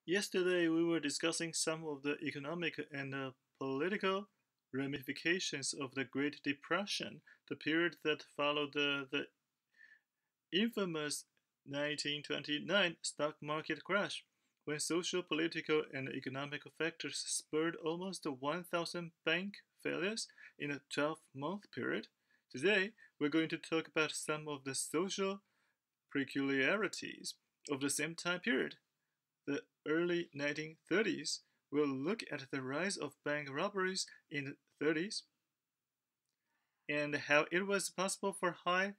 Yesterday, we were discussing some of the economic and political ramifications of the Great Depression, the period that followed the infamous 1929 stock market crash, when social, political, and economic factors spurred almost 1,000 bank failures in a 12-month period. Today, we're going to talk about some of the social peculiarities of the same time period, the early 1930s. We'll look at the rise of bank robberies in the 30s and how it was possible for high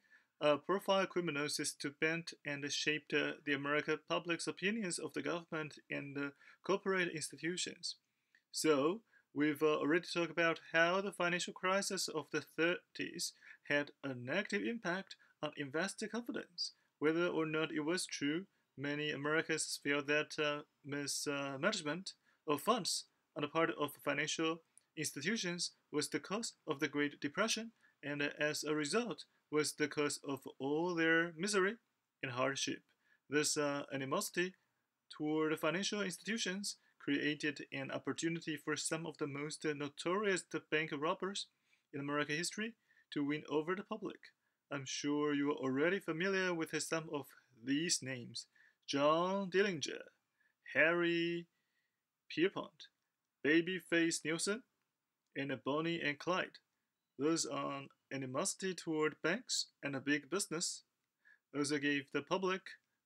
profile criminals to bend and shape the American public's opinions of the government and corporate institutions. So, we've already talked about how the financial crisis of the 30s had a negative impact on investor confidence. Whether or not it was true, many Americans feel that mismanagement of funds on the part of financial institutions was the cause of the Great Depression, and as a result, was the cause of all their misery and hardship. This animosity toward financial institutions created an opportunity for some of the most notorious bank robbers in American history to win over the public. I'm sure you are already familiar with some of these names: John Dillinger, Harry Pierpont, Babyface Nielsen, and Bonnie and Clyde. Those on animosity toward banks and a big business also gave the public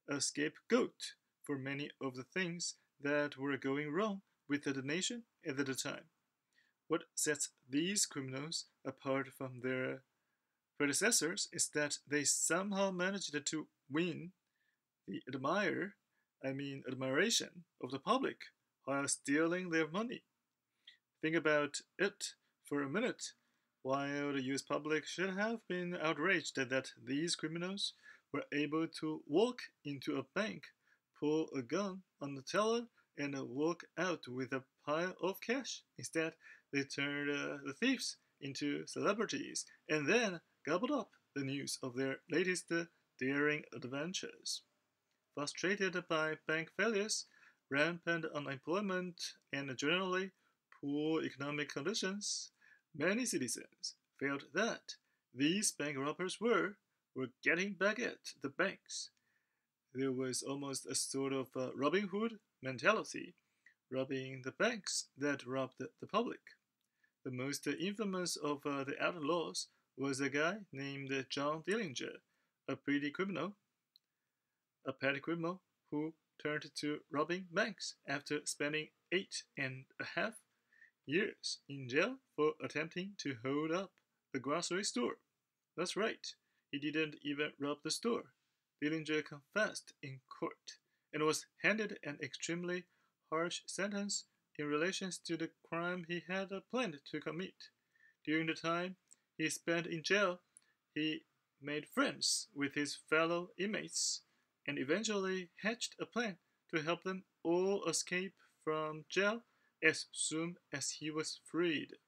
a scapegoat for many of the things that were going wrong with the nation at the time. What sets these criminals apart from their predecessors is that they somehow managed to win the admiration of the public while stealing their money. Think about it for a minute. While the US public should have been outraged that these criminals were able to walk into a bank, pull a gun on the teller, and walk out with a pile of cash. Instead, they turned the thieves into celebrities and then gobbled up the news of their latest daring adventures. Frustrated by bank failures, rampant unemployment, and generally poor economic conditions, many citizens felt that these bank robbers were getting back at the banks. There was almost a sort of Robin Hood mentality, robbing the banks that robbed the public. The most infamous of the outlaws was a guy named John Dillinger, a petty criminal who turned to robbing banks after spending 8.5 years in jail for attempting to hold up a grocery store. That's right, he didn't even rob the store. Dillinger confessed in court and was handed an extremely harsh sentence in relation to the crime he had planned to commit. During the time he spent in jail, he made friends with his fellow inmates and eventually hatched a plan to help them all escape from jail as soon as he was freed.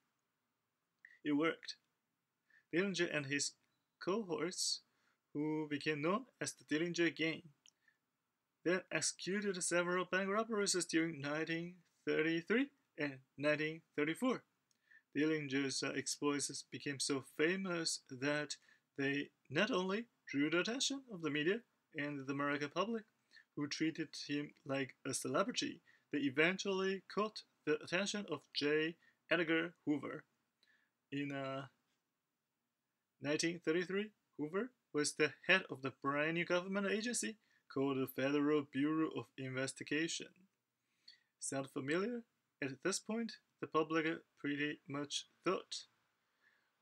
It worked. Dillinger and his cohorts, who became known as the Dillinger Gang, then executed several bank robberies during 1933 and 1934. Dillinger's exploits became so famous that they not only drew the attention of the media and the American public, who treated him like a celebrity, they eventually caught the attention of J. Edgar Hoover. In 1933, Hoover was the head of the brand new government agency called the Federal Bureau of Investigation. Sound familiar? At this point, the public pretty much thought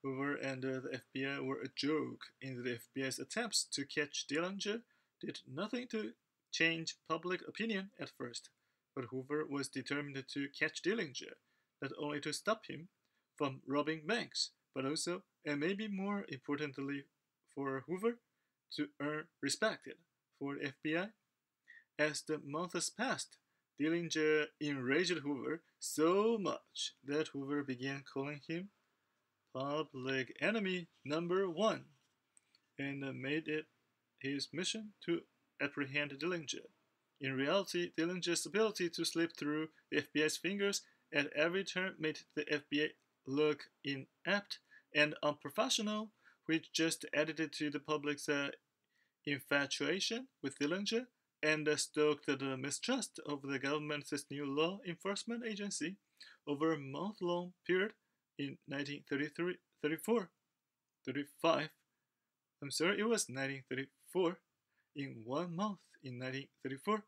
Hoover and the FBI were a joke, and the FBI's attempts to catch Dillinger did nothing to change public opinion at first. But Hoover was determined to catch Dillinger, not only to stop him from robbing banks, but also, and maybe more importantly for Hoover, to earn respect for the FBI. As the months passed, Dillinger enraged Hoover so much that Hoover began calling him public enemy number one and made it his mission to apprehend Dillinger. In reality, Dillinger's ability to slip through the FBI's fingers at every turn made the FBI look inept and unprofessional, which just added to the public's infatuation with Dillinger and stoked the mistrust of the government's new law enforcement agency over a month-long period in 1933, 34, 35. I'm sorry, it was 1934. In 1 month in 1934,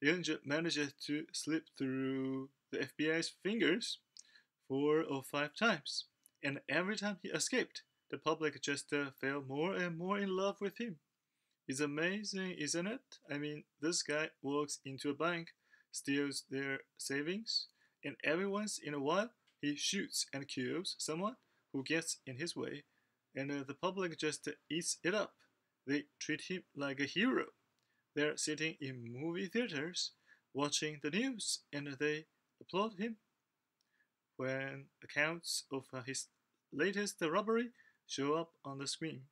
Dillinger managed to slip through the FBI's fingers 4 or 5 times, and every time he escaped, the public just fell more and more in love with him. It's amazing, isn't it? I mean, this guy walks into a bank, steals their savings, and every once in a while he shoots and kills someone who gets in his way, and the public just eats it up. They treat him like a hero. They're sitting in movie theaters watching the news, and they applaud him when accounts of his latest robbery show up on the screen.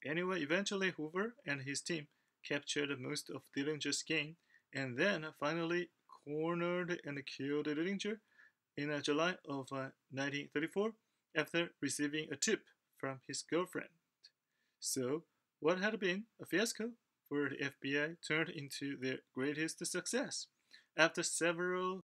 Anyway, eventually Hoover and his team captured most of Dillinger's game and then finally cornered and killed Dillinger in July of 1934 after receiving a tip from his girlfriend. So, what had been a fiasco for the FBI turned into their greatest success. After several